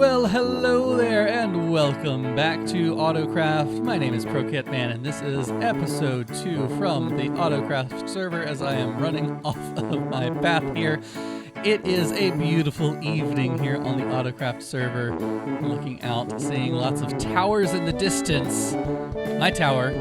Well, hello there, and welcome back to Autocraft. My name is ProKitman, and this is episode 2 from the Autocraft server as I am running off of my path here. It is a beautiful evening here on the Autocraft server. Looking out, seeing lots of towers in the distance. My tower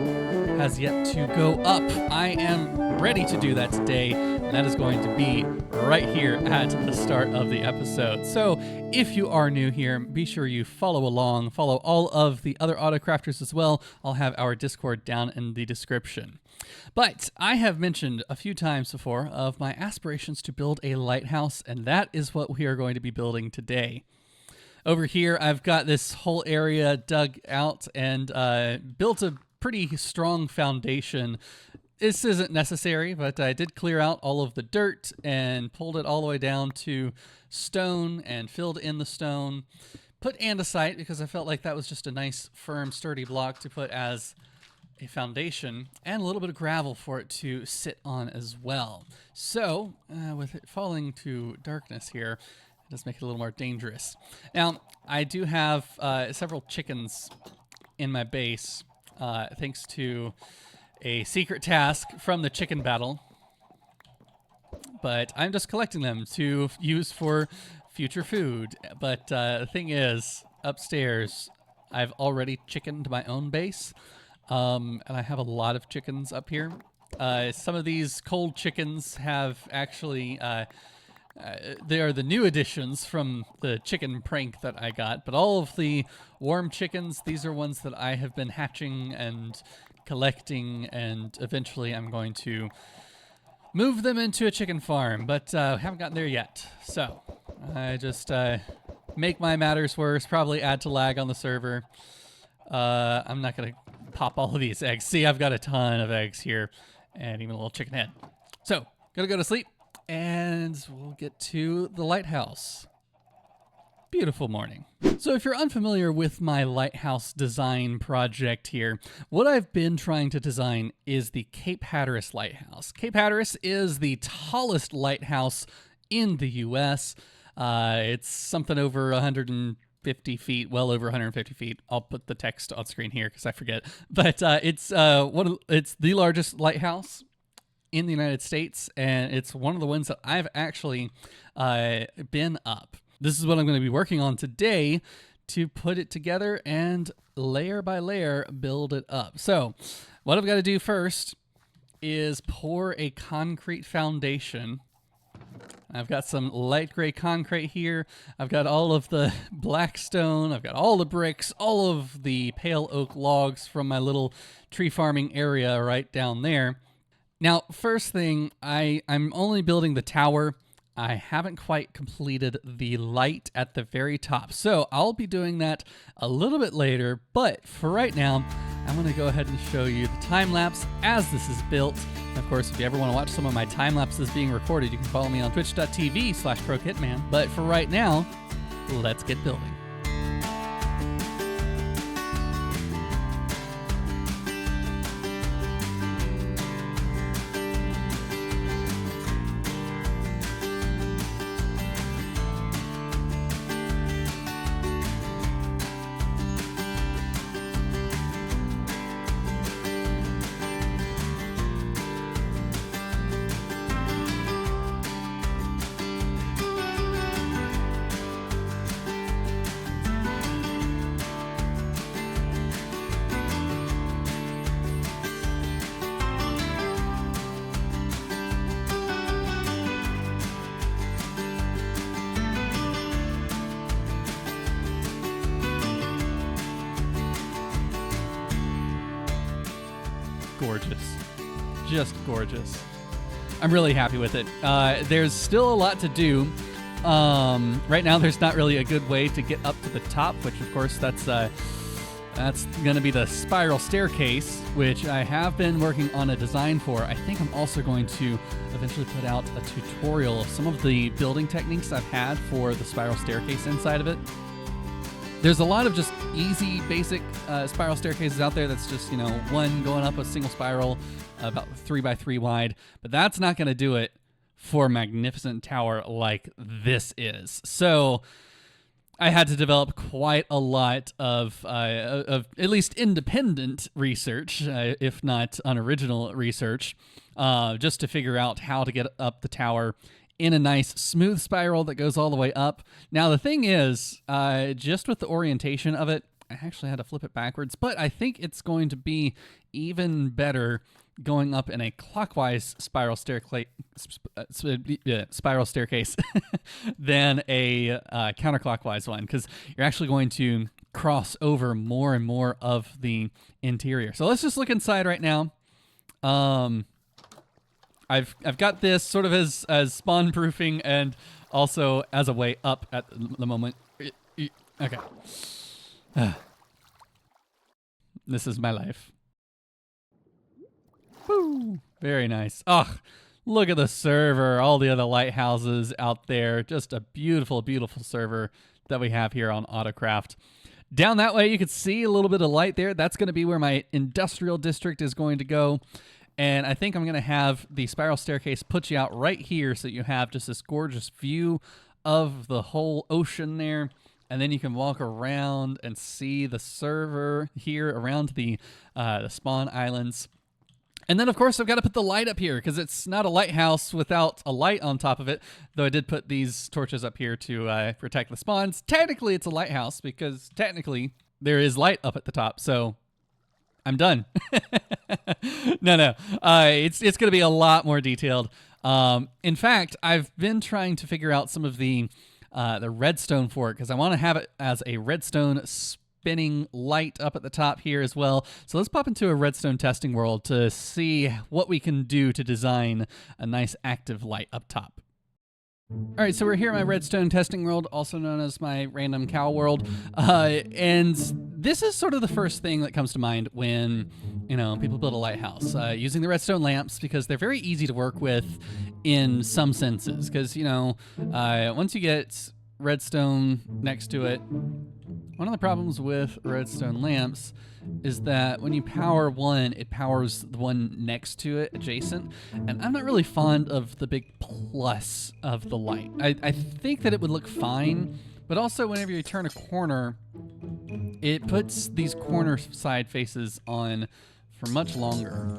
has yet to go up. I am ready to do that today, and that is going to be right here at the start of the episode. So if you are new here, be sure you follow along, follow all of the other Autocrafters as well. I'll have our Discord down in the description. But I have mentioned a few times before of my aspirations to build a lighthouse, and that is what we are going to be building today. Over here, I've got this whole area dug out and built a pretty strong foundation. This isn't necessary, but I did clear out all of the dirt and pulled it all the way down to stone and filled in the stone. Put andesite because I felt like that was just a nice, firm, sturdy block to put as a foundation, and a little bit of gravel for it to sit on as well. So, with it falling to darkness here, it does make it a little more dangerous. Now, I do have several chickens in my base, thanks to a secret task from the chicken battle, but I'm just collecting them to use for future food. But the thing is, upstairs, I've already chickened my own base, and I have a lot of chickens up here. Some of these cold chickens have actually, they are the new additions from the chicken prank that I got, but all of the warm chickens, these are ones that I have been hatching and collecting, and eventually I'm going to move them into a chicken farm, but haven't gotten there yet. So I just make my matters worse, probably add to lag on the server. I'm not going to pop all of these eggs. See, I've got a ton of eggs here and even a little chicken head. So gonna go to sleep and we'll get to the lighthouse. Beautiful morning. So if you're unfamiliar with my lighthouse design project here, what I've been trying to design is the Cape Hatteras Lighthouse. Cape Hatteras is the tallest lighthouse in the US. It's something over 150 feet, well over 150 feet. I'll put the text on screen here because I forget. But it's the largest lighthouse in the United States, and it's one of the ones that I've actually been up. This is what I'm going to be working on today to put it together and layer by layer build it up. So what I've got to do first is pour a concrete foundation. I've got some light gray concrete here. I've got all of the black stone. I've got all the bricks, all of the pale oak logs from my little tree farming area right down there. Now, first thing, I'm only building the tower. I haven't quite completed the light at the very top, so I'll be doing that a little bit later, but for right now, I'm going to go ahead and show you the time-lapse as this is built. And of course, if you ever want to watch some of my time-lapses being recorded, you can follow me on twitch.tv/ProKitman. But for right now, let's get building. Gorgeous. Just gorgeous. I'm really happy with it. There's still a lot to do. Right now, there's not really a good way to get up to the top, which, of course, that's going to be the spiral staircase, which I have been working on a design for. I think I'm also going to eventually put out a tutorial of some of the building techniques I've had for the spiral staircase inside of it. There's a lot of just easy, basic spiral staircases out there that's just, one going up a single spiral about 3x3 wide, but that's not going to do it for a magnificent tower like this is. So I had to develop quite a lot of at least independent research, if not unoriginal research, just to figure out how to get up the tower in a nice smooth spiral that goes all the way up. Now, the thing is, just with the orientation of it, I actually had to flip it backwards, but I think it's going to be even better going up in a clockwise spiral staircase than a counterclockwise one, because you're actually going to cross over more and more of the interior. So let's just look inside right now. I've got this sort of as spawn proofing and also as a way up at the moment. Okay. This is my life. Woo! Very nice. Oh, look at the server, all the other lighthouses out there. Just a beautiful, beautiful server that we have here on Autocraft. Down that way, you can see a little bit of light there. That's going to be where my industrial district is going to go. And I think I'm going to have the spiral staircase put you out right here so you have just this gorgeous view of the whole ocean there. And then you can walk around and see the server here around the spawn islands. And then, of course, I've got to put the light up here because it's not a lighthouse without a light on top of it, though I did put these torches up here to protect the spawns. Technically, it's a lighthouse because technically there is light up at the top, so I'm done. No. It's going to be a lot more detailed. In fact, I've been trying to figure out some of the redstone for it because I want to have it as a redstone spinning light up at the top here as well. So let's pop into a redstone testing world to see what we can do to design a nice active light up top. All right, so we're here in my redstone testing world, also known as my random cow world. And this is sort of the first thing that comes to mind when, people build a lighthouse, using the redstone lamps because they're very easy to work with in some senses. Because, once you get redstone next to it, one of the problems with redstone lamps is that when you power one, it powers the one next to it, adjacent. And I'm not really fond of the big plus of the light. I think that it would look fine, but also whenever you turn a corner, it puts these corner side faces on for much longer.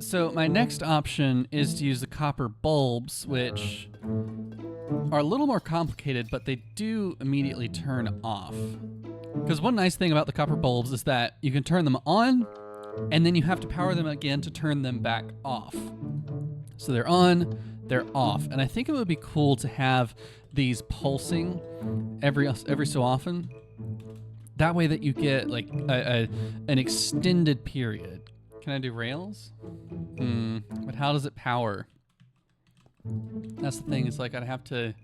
So my next option is to use the copper bulbs, which are a little more complicated, but they do immediately turn off. Because one nice thing about the copper bulbs is that you can turn them on, and then you have to power them again to turn them back off. So they're on, they're off. And I think it would be cool to have these pulsing every so often. That way that you get like an extended period. Can I do rails? But how does it power? That's the thing, it's like I'd have to...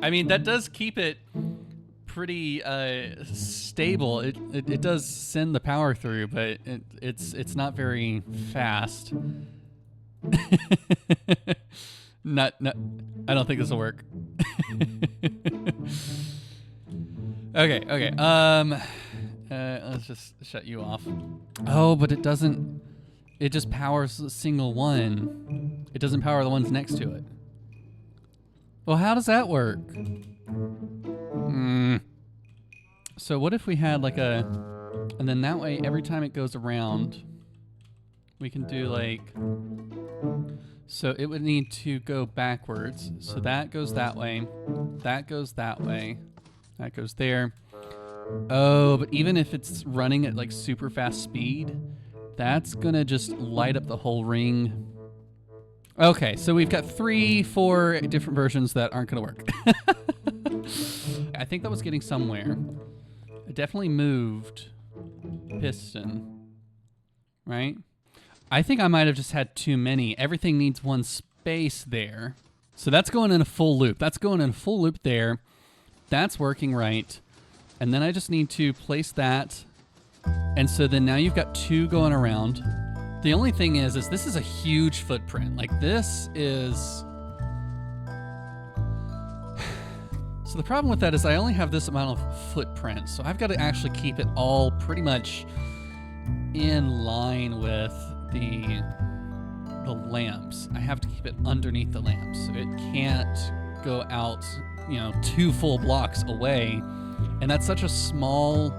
I mean, that does keep it pretty stable. It does send the power through, but it's not very fast. not I don't think this will work. Okay. Let's just shut you off. Oh, but it doesn't. It just powers a single one. It doesn't power the ones next to it. Well, how does that work? So what if we had like and then that way every time it goes around, we can do like, so it would need to go backwards. So that goes that way, that goes that way, that goes there. Oh, but even if it's running at like super fast speed, that's gonna just light up the whole ring. Okay, so we've got 3-4 different versions that aren't gonna work. I think that was getting somewhere. I definitely moved piston, right? I think I might have just had too many. Everything needs one space there. So that's going in a full loop. That's going in a full loop there. That's working right. And then I just need to place that. And so then now you've got 2 going around. The only thing is this is a huge footprint. Like this is... So the problem with that is I only have this amount of footprint. So I've got to actually keep it all pretty much in line with the lamps. I have to keep it underneath the lamps. So it can't go out you know, 2 full blocks away. And that's such a small...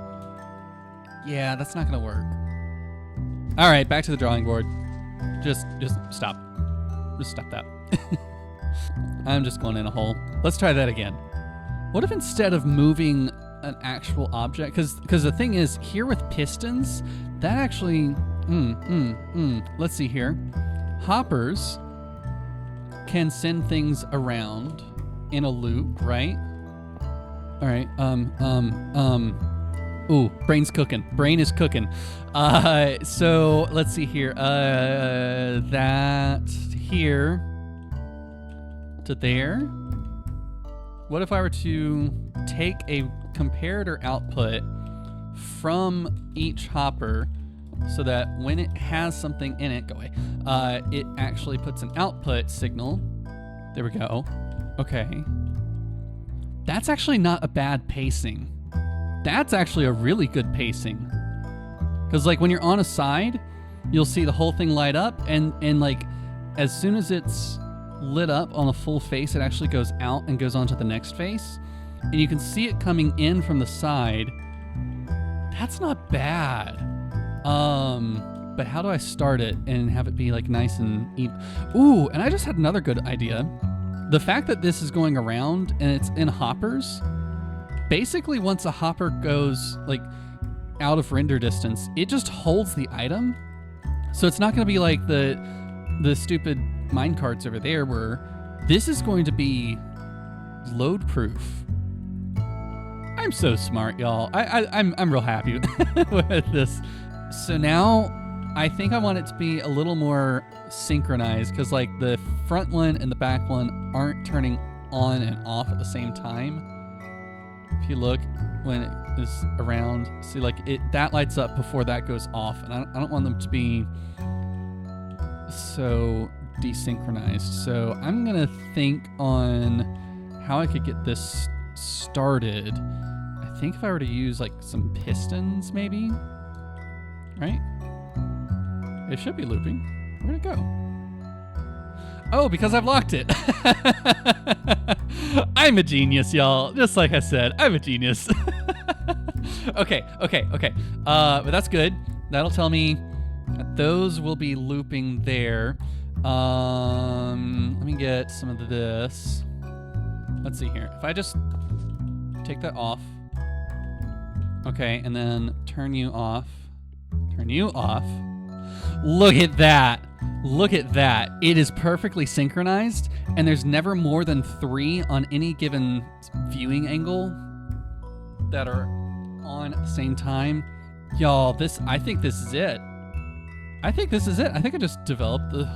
Yeah, that's not going to work. All right, back to the drawing board. Just stop. Just stop that. I'm just going in a hole. Let's try that again. What if instead of moving an actual object, because the thing is, here with pistons, that actually... Let's see here. Hoppers can send things around in a loop, right? All right. Ooh, brain's cooking. Brain is cooking. So let's see here. That here to there. What if I were to take a comparator output from each hopper so that when it has something in it, go away, it actually puts an output signal. There we go. Okay. That's actually not a bad pacing. That's actually a really good pacing. Because like when you're on a side, you'll see the whole thing light up, and like as soon as it's lit up on a full face, it actually goes out and goes on to the next face. And you can see it coming in from the side. That's not bad. But how do I start it and have it be like nice and even? Ooh, and I just had another good idea. The fact that this is going around and it's in hoppers, basically once a hopper goes like out of render distance, it just holds the item. So it's not going to be like the stupid mine carts over there, where this is going to be load proof. I'm so smart, y'all. I'm real happy with this. So now I think I want it to be a little more synchronized, because like the front one and the back one aren't turning on and off at the same time. If you look when it is around, see like that lights up before that goes off, and I don't want them to be so desynchronized. So I'm gonna think on how I could get this started. I think if I were to use like some pistons, maybe, right? It should be looping. Where'd it go? Oh, because I've locked it. I'm a genius, y'all. Just like I said, I'm a genius. Okay. But that's good. That'll tell me that those will be looping there. Let me get some of this. Let's see here. If I just take that off. Okay, and then turn you off. Turn you off. Look at that. Look at that. It is perfectly synchronized, and there's never more than 3 on any given viewing angle that are on at the same time. Y'all, I think this is it. I think I just developed the...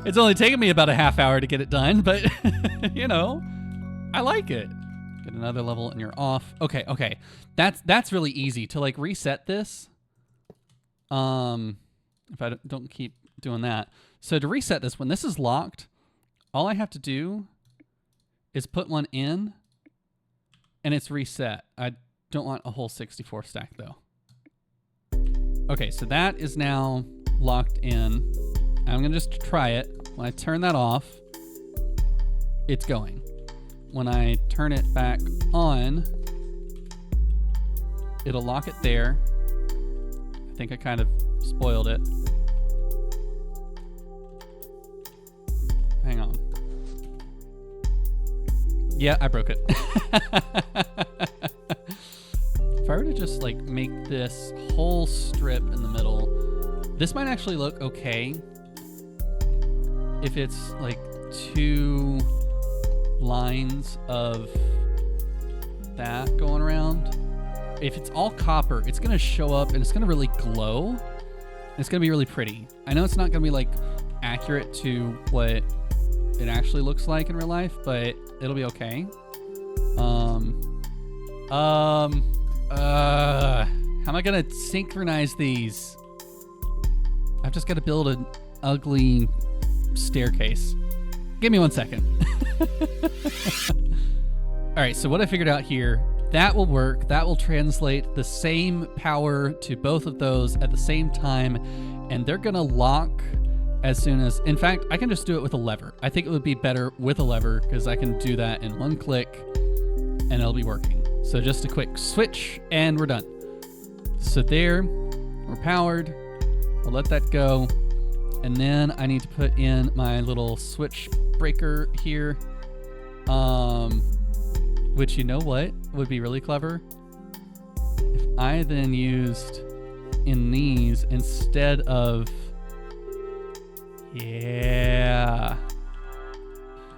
It's only taken me about a half hour to get it done, but, you know, I like it. Get another level and you're off. Okay. That's really easy to like reset this. If I don't keep doing that. So to reset this, when this is locked, all I have to do is put one in and it's reset. I don't want a whole 64 stack though. Okay, so that is now locked in. I'm gonna just try it. When I turn that off, it's going. When I turn it back on, it'll lock it there. I think I kind of spoiled it. Hang on. Yeah, I broke it. If I were to just like make this whole strip in the middle, this might actually look okay. If it's like 2 lines of that going around. If it's all copper, it's gonna show up and it's gonna really glow. And it's gonna be really pretty. I know it's not gonna be like accurate to what it actually looks like in real life, but it'll be okay. How am I gonna synchronize these? I've just gotta build an ugly staircase. Give me 1 second. All right, so what I figured out here, that will work. That will translate the same power to both of those at the same time, and they're gonna lock as soon as, in fact, I can just do it with a lever. I think it would be better with a lever because I can do that in one click and it'll be working. So just a quick switch and we're done. So there, we're powered. I'll let that go. And then I need to put in my little switch breaker here. Which, you know what would be really clever? If I then used in these instead of, yeah.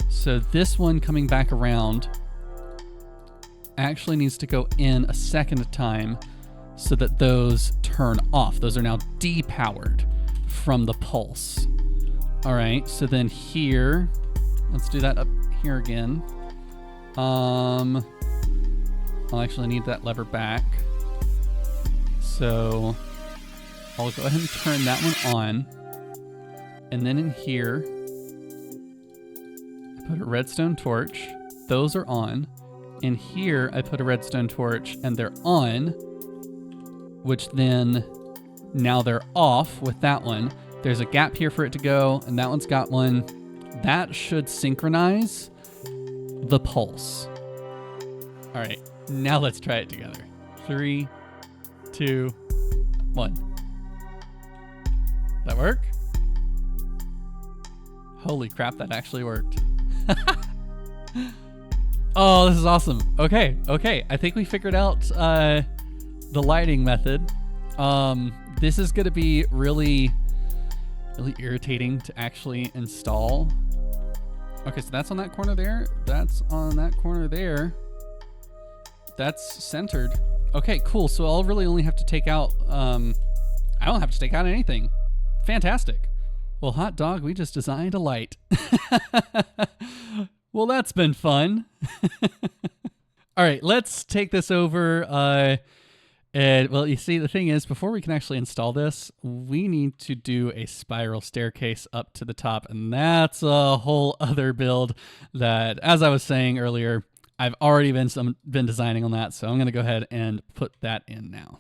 So this one coming back around actually needs to go in a second time so that those turn off. Those are now depowered from the pulse. All right, so then here, let's do that up here again. I'll actually need that lever back. So I'll go ahead and turn that one on. And then in here, I put a redstone torch. Those are on. In here, I put a redstone torch and they're on, which then now they're off with that one. There's a gap here for it to go, and that one's got one. That should synchronize the pulse. All right, now let's try it together. 3, 2, 1. That work? Holy crap, that actually worked. Oh, this is awesome. Okay. I think we figured out the lighting method. This is going to be really irritating to actually install. Okay, so that's on that corner there. That's on that corner there. That's centered. Okay, cool. So I'll really only have to take out, I don't have to take out anything. Fantastic. Well, hot dog, we just designed a light. Well, that's been fun. All right, let's take this over. And well, you see, the thing is, before we can actually install this, we need to do a spiral staircase up to the top. And that's a whole other build that, as I was saying earlier, I've already been designing on that. So I'm going to go ahead and put that in now.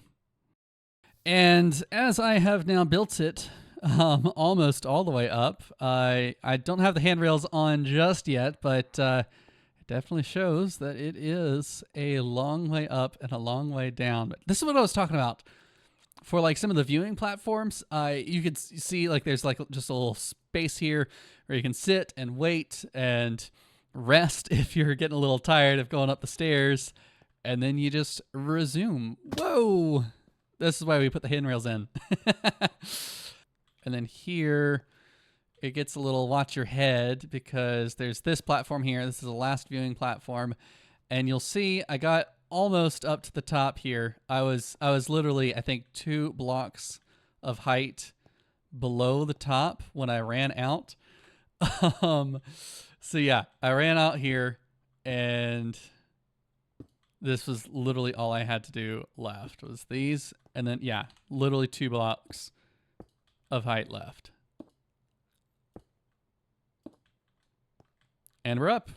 And as I have now built it almost all the way up, I don't have the handrails on just yet, but it definitely shows that it is a long way up and a long way down. But this is what I was talking about. For like some of the viewing platforms, you could see like there's like just a little space here where you can sit and wait and rest if you're getting a little tired of going up the stairs, and then you just resume. Whoa! This is why we put the handrails in. And then here, it gets a little watch your head because there's this platform here. This is the last viewing platform. And you'll see I got almost up to the top here. I was literally, I think, 2 blocks of height below the top when I ran out. So yeah, I ran out here and this was literally all I had to do left was these. And then, yeah, literally 2 blocks of height left. And we're up.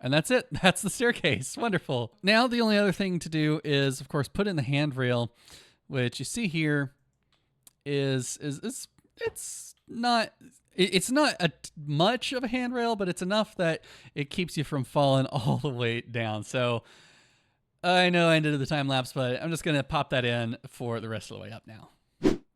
And that's it. That's the staircase. Wonderful. Now the only other thing to do is, of course, put in the handrail, which you see here is it's not much of a handrail, but it's enough that it keeps you from falling all the way down. So I know I ended the time lapse, but I'm just going to pop that in for the rest of the way up now.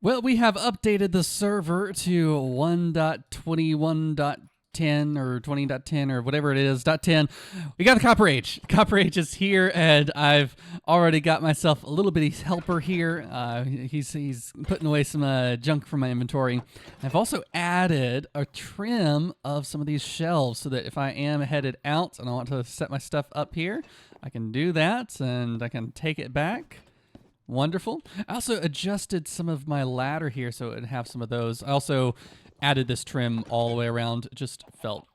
Well, we have updated the server to 1.21.10 or 20.10 or whatever it is, .10. We got the Copper Age. Copper Age is here, and I've already got myself a little bitty helper here. He's putting away some junk from my inventory. I've also added a trim of some of these shelves so that if I am headed out and I want to set my stuff up here, I can do that, and I can take it back. Wonderful. I also adjusted some of my ladder here so it would have some of those. I also added this trim all the way around. It just felt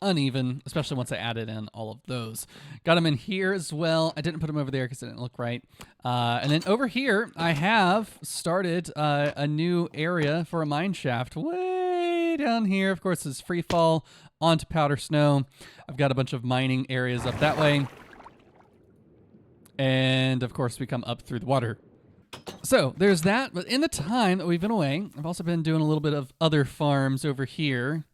uneven, especially once I added in all of those. Got them in here as well. I didn't put them over there because it didn't look right. And then over here, I have started a new area for a mine shaft way down here. Of course, it's free fall onto powder snow. I've got a bunch of mining areas up that way. And of course, we come up through the water. So there's that. But in the time that we've been away, I've also been doing a little bit of other farms over here.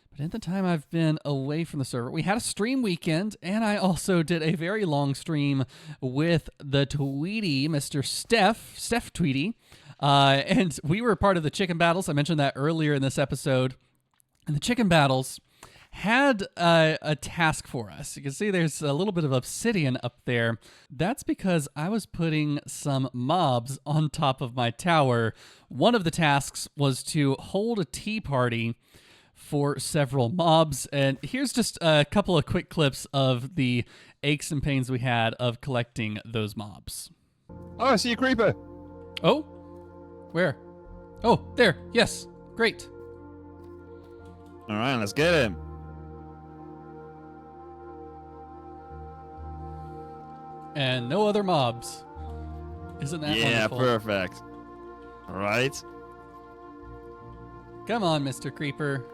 But in the time I've been away from the server, we had a stream weekend, and I also did a very long stream with the Tweety, Mr. Stef Tweety. And we were part of the chicken battles. I mentioned that earlier in this episode. And the chicken battles had a task for us. You can see there's a little bit of obsidian up there. That's because I was putting some mobs on top of my tower. One of the tasks was to hold a tea party for several mobs. And here's just a couple of quick clips of the aches and pains we had of collecting those mobs. Oh, I see a creeper. Oh, where? Oh, there. Yes. Great. All right, let's get him. And no other mobs. Isn't that wonderful? Perfect. All right. Come on, Mr. Creeper.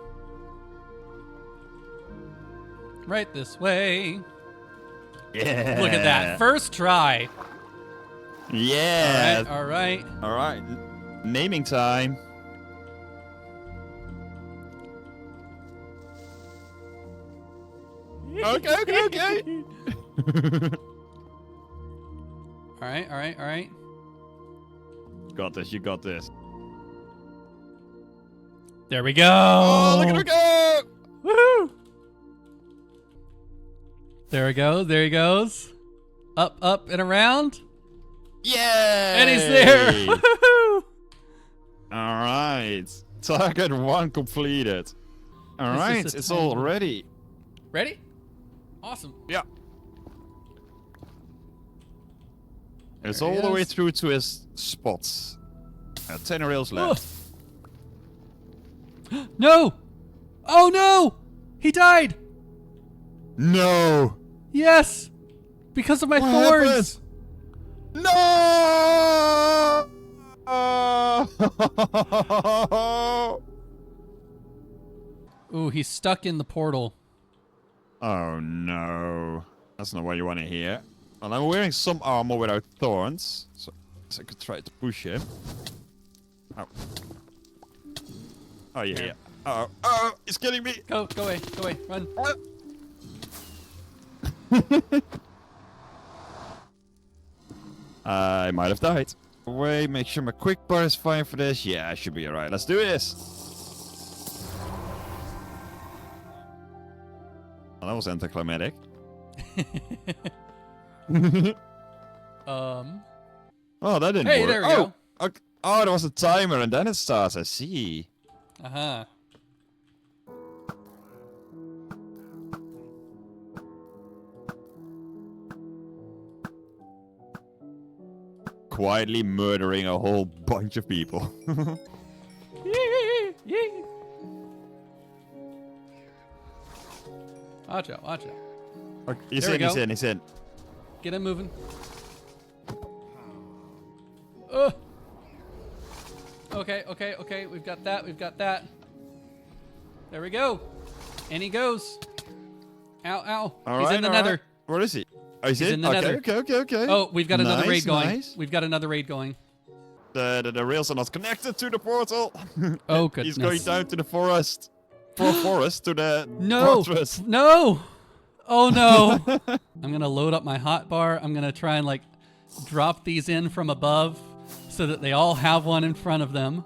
Right this way. Yeah. Look at that. First try. Yeah. All right. All right. Naming time. Okay. All right. Got this. You got this. There we go. Oh, look at him go! Woohoo! There we go. There he goes. Up, and around. Yeah. And he's there. Woohoo! All right. Target 1 completed. All right. It's all ready. Ready? Awesome. Yeah. It's all the way through to his spots. 10 rails left. No! Oh no! He died! No! Yes! Because of my thorns! Happened? No! Ooh, he's stuck in the portal. Oh no. That's not what you want to hear. Well, I'm wearing some armor without thorns, so I could try to push him. Oh. Oh yeah. Oh, it's getting me. Go away, run. I might have died. Wait, make sure my quick bar is fine for this. Yeah, I should be alright. Let's do this. Well, that was anticlimactic. Oh, that didn't work. Hey, there we go. Okay. Oh, there was a timer and then it starts. I see. Uh-huh. Quietly murdering a whole bunch of people. Watch out. Okay, he's in. Get him moving. Okay. We've got that. There we go. And he goes. Ow. He's in the nether. Right. Where is he? Oh, he's in the nether. Okay. Oh, we've got another raid going. Nice. We've got another raid going. The rails are not connected to the portal. Oh, goodness. He's going down to the forest. To the fortress. No. Oh, no. I'm going to load up my hotbar. I'm going to try and, drop these in from above so that they all have one in front of them.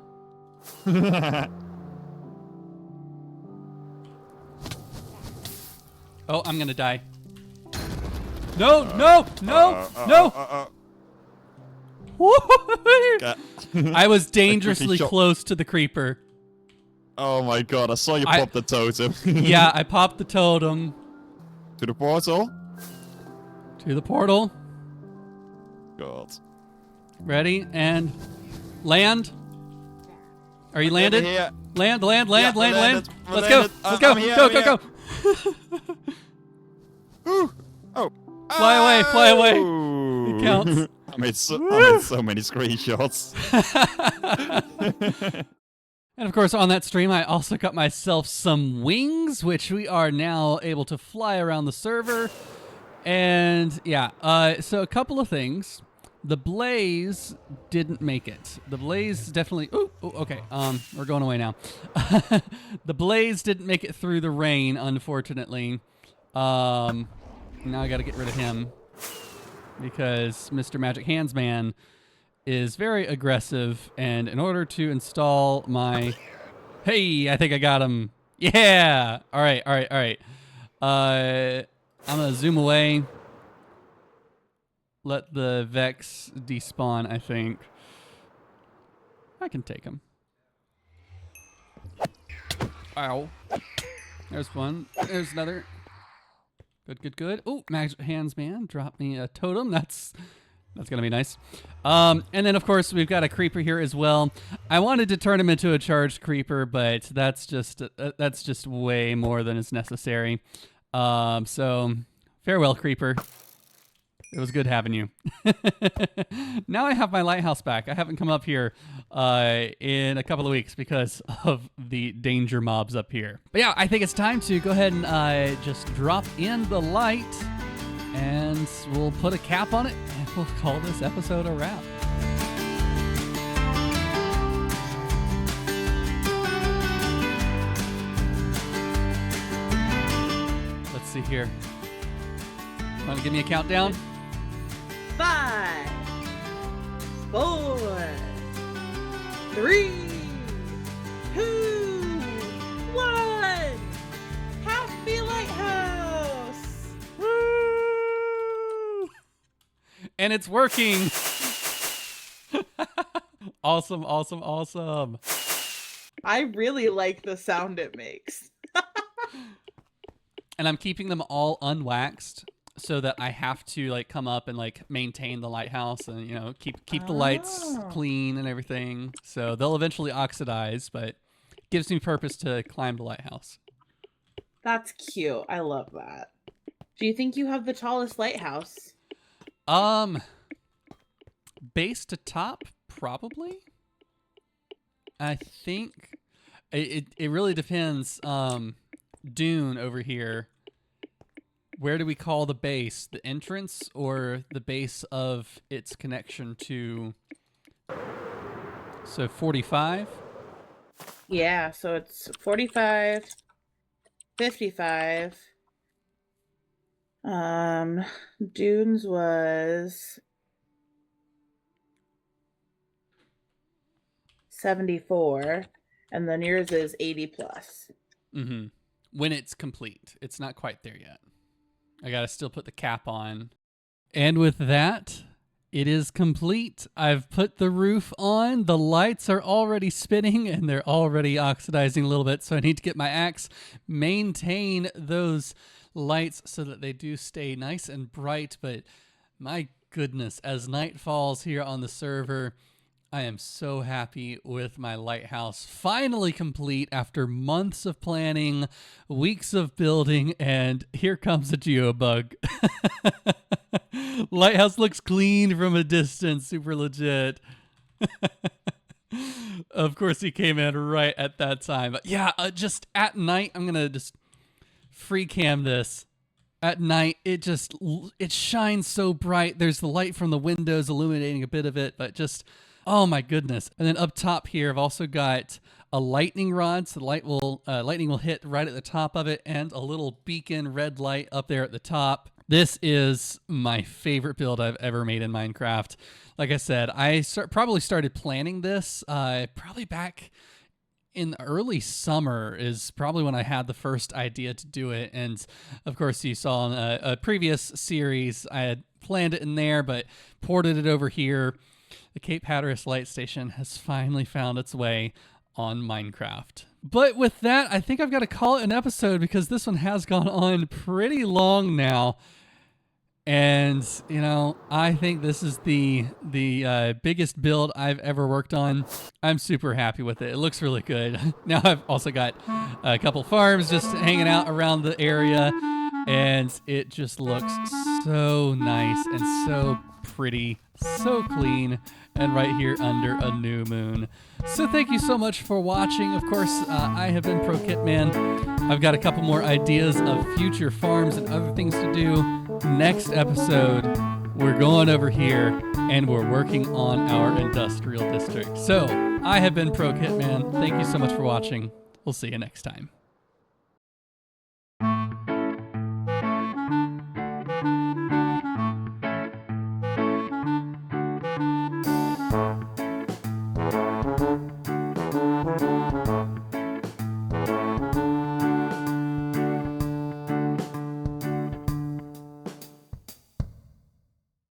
Oh, I'm going to die. No. I was dangerously close to the creeper. Oh my god, I saw you pop the totem. Yeah, I popped the totem. To the portal? To the portal. God. Ready, and land. Are you landed? Land. Landed. Let's go. Go. Ooh. Oh. Fly away. It counts. I made so many screenshots. And of course, on that stream, I also got myself some wings, which we are now able to fly around the server. And yeah, so a couple of things. The blaze didn't make it. The blaze definitely. Ooh, okay. We're going away now. The blaze didn't make it through the rain, unfortunately. Now I got to get rid of him because Mr. Magic Hands Man is very aggressive, and in order to install my, hey, I think I got him. Yeah. All right. I'm gonna zoom away. Let the Vex despawn, I think. I can take him. Ow. There's one. There's another. Good. Oh, Magic Hands Man dropped me a totem. That's going to be nice. And then, of course, we've got a creeper here as well. I wanted to turn him into a charged creeper, but that's just way more than is necessary. So, farewell, creeper. It was good having you. Now I have my lighthouse back. I haven't come up here in a couple of weeks because of the danger mobs up here. But yeah, I think it's time to go ahead and just drop in the light, and we'll put a cap on it, and we'll call this episode a wrap. Let's see here. Want to give me a countdown? 5, 4, 3, 2, 1. Happy Lighthouse! Woo! And it's working. Awesome. I really like the sound it makes. And I'm keeping them all unwaxed, so that I have to like come up and like maintain the lighthouse and, you know, keep the lights clean and everything. So they'll eventually oxidize, but gives me purpose to climb the lighthouse. That's cute. I love that. Do you think you have the tallest lighthouse? Base to top, probably. I think it really depends. Dune over here. Where do we call the base? The entrance or the base of its connection to... So 45? Yeah, so it's 45, 55. Dunes was 74, and then yours is 80 plus. Mm-hmm. When it's complete. It's not quite there yet. I gotta still put the cap on. And with that, it is complete. I've put the roof on. The lights are already spinning and they're already oxidizing a little bit. So I need to get my axe, maintain those lights so that they do stay nice and bright. But my goodness, as night falls here on the server, I am so happy with my lighthouse finally complete after months of planning, weeks of building, and here comes a geobug. Lighthouse looks clean from a distance, super legit. Of course, he came in right at that time. But yeah, just at night, I'm going to just free cam this. At night, it shines so bright. There's the light from the windows illuminating a bit of it, but just... oh my goodness. And then up top here, I've also got a lightning rod. So the lightning will hit right at the top of it, and a little beacon red light up there at the top. This is my favorite build I've ever made in Minecraft. Like I said, I probably started planning this probably back in the early summer is probably when I had the first idea to do it. And of course, you saw in a previous series, I had planned it in there, but ported it over here. The Cape Hatteras Light Station has finally found its way on Minecraft. But with that, I think I've got to call it an episode because this one has gone on pretty long now. And, you know, I think this is the biggest build I've ever worked on. I'm super happy with it. It looks really good. Now I've also got a couple farms just hanging out around the area. And it just looks so nice and so pretty, so clean, and right here under a new moon. So thank you so much for watching. Of course, I have been Pro Kitman. I've got a couple more ideas of future farms and other things to do. Next episode, we're going over here and we're working on our industrial district. So I have been Pro Kitman. Thank you so much for watching. We'll see you next time.